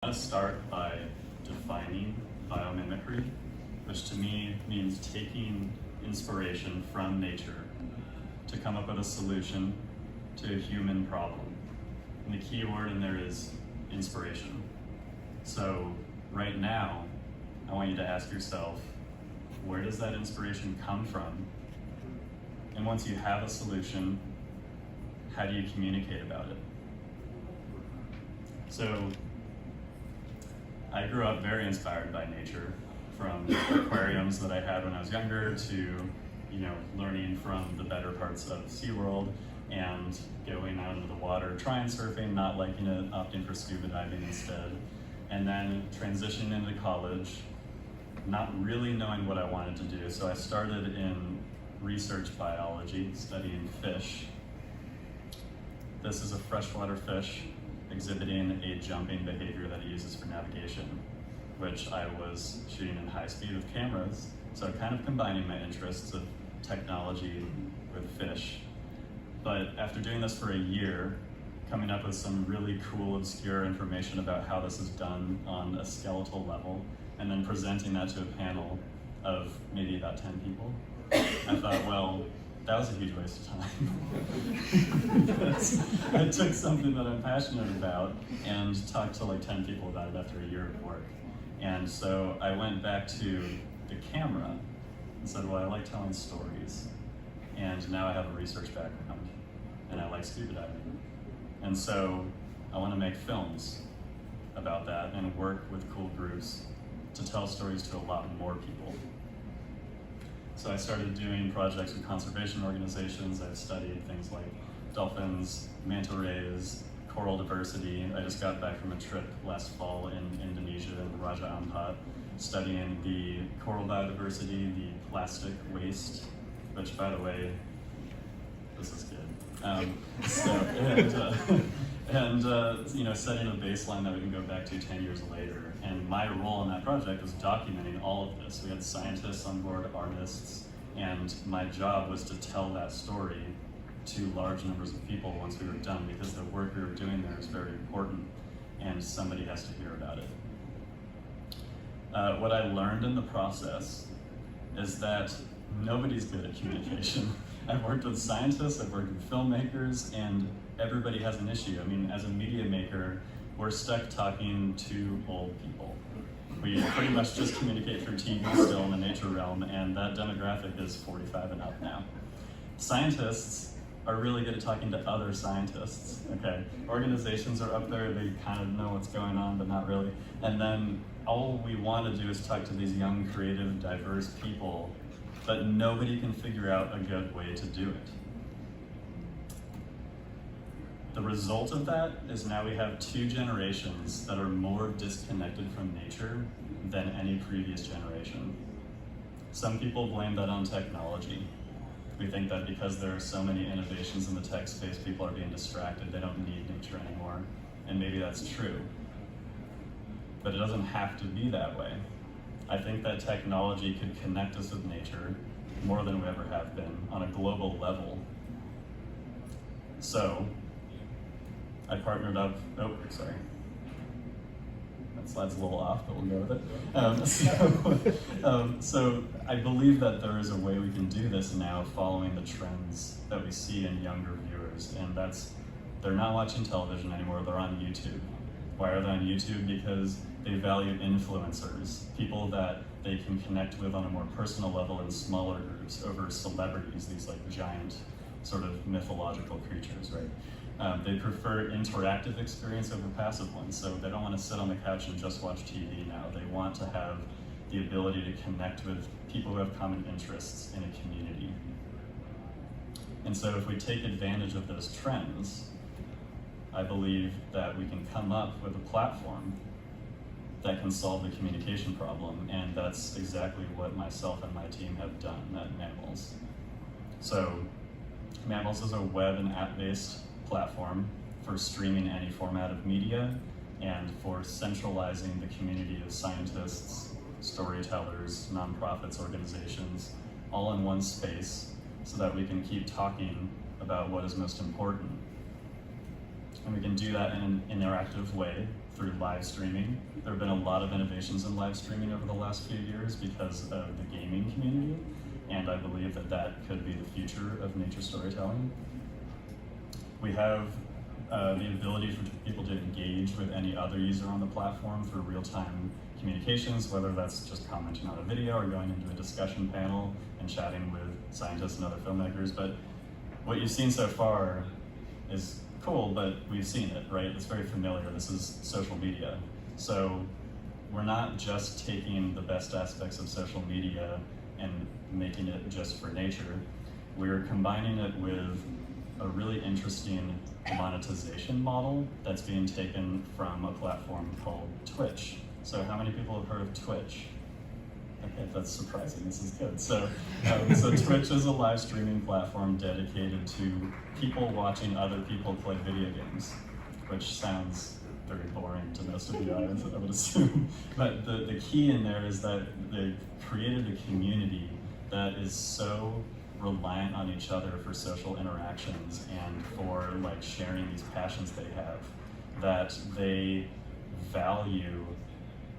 I'm going to start by defining biomimicry, which to me means taking inspiration from nature to come up with a solution to a human problem. And the key word in there is inspiration. So right now, I want you to ask yourself, where does that inspiration come from? And once you have a solution, how do you communicate about it? So I grew up very inspired by nature, from aquariums that I had when I was younger to, learning from the better parts of SeaWorld and going out into the water, trying surfing, not liking it, opting for scuba diving instead, and then transitioning into college, not really knowing what I wanted to do. So I started in research biology, studying fish. This is a freshwater fish exhibiting a jumping behavior that it uses for navigation, which I was shooting in high speed with cameras, so kind of combining my interests of technology with fish. But after doing this for a year, coming up with some really cool, obscure information about how this is done on a skeletal level, and then presenting that to a panel of maybe about 10 people, I thought, well, that was a huge waste of time. I took something that I'm passionate about and talked to like 10 people about it after a year of work. And so I went back to the camera and said, well, I like telling stories. And now I have a research background and I like scuba diving. And so I want to make films about that and work with cool groups to tell stories to a lot more people. So I started doing projects with conservation organizations. I've studied things like dolphins, manta rays, coral diversity. I just got back from a trip last fall in Indonesia, in Raja Ampat, studying the coral biodiversity, the plastic waste, which, by the way, this is good. Setting a baseline that we can go back to 10 years later. And my role in that project was documenting all of this. We had scientists on board, artists, and my job was to tell that story to large numbers of people once we were done, because the work we were doing there is very important and somebody has to hear about it. What I learned in the process is that nobody's good at communication. I've worked with scientists, I've worked with filmmakers, and everybody has an issue. I mean, as a media maker, we're stuck talking to old people. We pretty much just communicate through TV still in the nature realm, and that demographic is 45 and up now. Scientists are really good at talking to other scientists, okay? Organizations are up there, they kind of know what's going on, but not really. And then all we want to do is talk to these young, creative, diverse people, but nobody can figure out a good way to do it. The result of that is now we have two generations that are more disconnected from nature than any previous generation. Some people blame that on technology. We think that because there are so many innovations in the tech space, people are being distracted, they don't need nature anymore, and maybe that's true. But it doesn't have to be that way. I think that technology could connect us with nature more than we ever have been on a global level. So, I partnered up, that slide's a little off, but we'll go with it. So I believe that there is a way we can do this now following the trends that we see in younger viewers, and they're not watching television anymore, they're on YouTube. Why are they on YouTube? Because they value influencers, people that they can connect with on a more personal level in smaller groups over celebrities, these like giant sort of mythological creatures, right? They prefer interactive experience over passive ones, so they don't want to sit on the couch and just watch TV now. They want to have the ability to connect with people who have common interests in a community. And so if we take advantage of those trends, I believe that we can come up with a platform that can solve the communication problem, and that's exactly what myself and my team have done at Mammalz. So Mammalz is a web and app-based platform for streaming any format of media and for centralizing the community of scientists, storytellers, nonprofits, organizations, all in one space so that we can keep talking about what is most important. And we can do that in an interactive way through live streaming. There have been a lot of innovations in live streaming over the last few years because of the gaming community, and I believe that that could be the future of nature storytelling. We have the ability for people to engage with any other user on the platform through real-time communications, whether that's just commenting on a video or going into a discussion panel and chatting with scientists and other filmmakers. But what you've seen so far is cool, but we've seen it, right? It's very familiar. This is social media. So we're not just taking the best aspects of social media and making it just for nature. We're combining it with a really interesting monetization model that's being taken from a platform called Twitch. So how many people have heard of Twitch? Okay, that's surprising, this is good. So Twitch is a live streaming platform dedicated to people watching other people play video games, which sounds very boring to most of you, I would assume. But the key in there is that they created a community that is so reliant on each other for social interactions and for like sharing these passions they have, that they value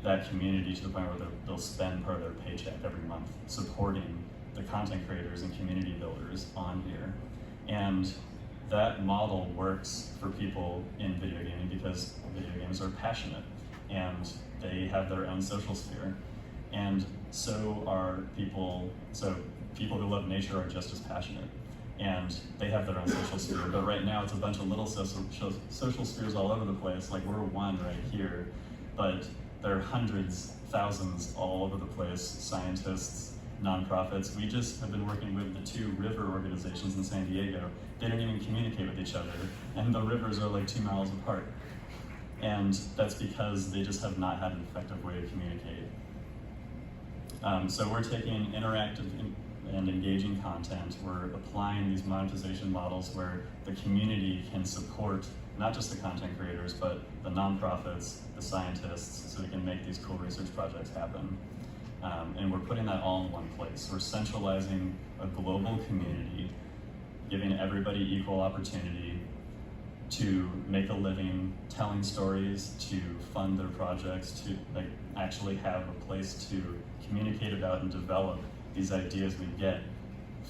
that community to the point where they'll spend part of their paycheck every month supporting the content creators and community builders on here. And that model works for people in video gaming because video games are passionate and they have their own social sphere. And so are people, so people who love nature are just as passionate and they have their own social sphere. But right now it's a bunch of little social spheres all over the place. Like we're one right here, but there are hundreds, thousands all over the place, scientists, nonprofits. We just have been working with the 2 river organizations in San Diego. They don't even communicate with each other, and the rivers are like 2 miles apart. And that's because they just have not had an effective way to communicate. So we're taking interactive and engaging content. We're applying these monetization models where the community can support not just the content creators, but the nonprofits, the scientists, so we can make these cool research projects happen. And we're putting that all in one place. We're centralizing a global community, giving everybody equal opportunity to make a living, telling stories, to fund their projects, to like actually have a place to communicate about and develop these ideas we get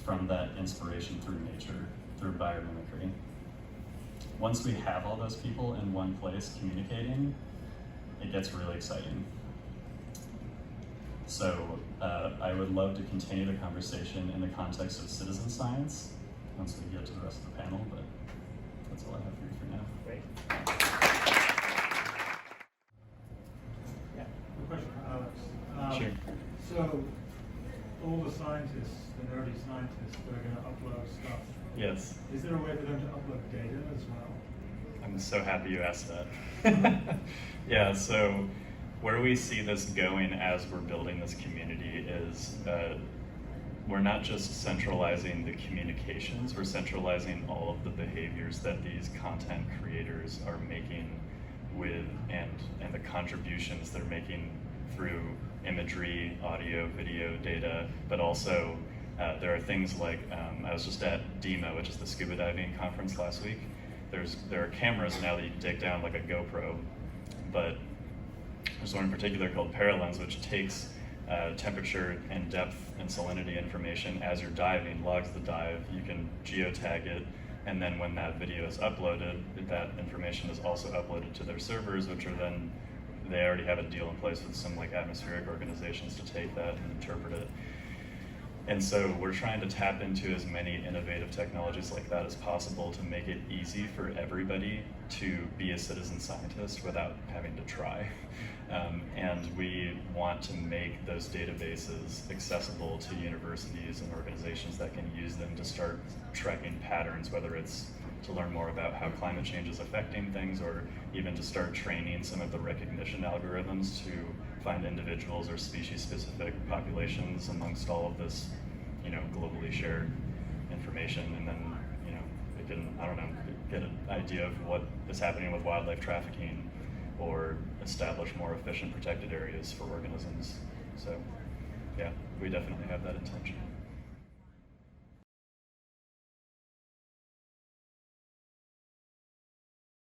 from that inspiration through nature, through biomimicry. Once we have all those people in one place communicating, it gets really exciting. So I would love to continue the conversation in the context of citizen science once we get to the rest of the panel, but that's all I have for you for now. Great. Yeah. A question for Alex. Sure. So, all the scientists, the nerdy scientists, that are going to upload stuff. Yes. Is there a way for them to upload data as well? I'm so happy you asked that. Yeah, so where we see this going as we're building this community is we're not just centralizing the communications, we're centralizing all of the behaviors that these content creators are making with and the contributions they're making through imagery, audio, video, data, but also there are things like, I was just at DEMA, which is the scuba diving conference last week. There are cameras now that you can take down like a GoPro, but there's one in particular called Paralens, which takes temperature and depth and salinity information as you're diving, logs the dive, you can geotag it, and then when that video is uploaded, that information is also uploaded to their servers, which are then, they already have a deal in place with some like atmospheric organizations to take that and interpret it. And so we're trying to tap into as many innovative technologies like that as possible to make it easy for everybody to be a citizen scientist without having to try. And we want to make those databases accessible to universities and organizations that can use them to start tracking patterns, whether it's to learn more about how climate change is affecting things, or even to start training some of the recognition algorithms to find individuals or species-specific populations amongst all of this, globally shared information, and then, we can, get an idea of what is happening with wildlife trafficking, or establish more efficient protected areas for organisms. So, yeah, we definitely have that intention.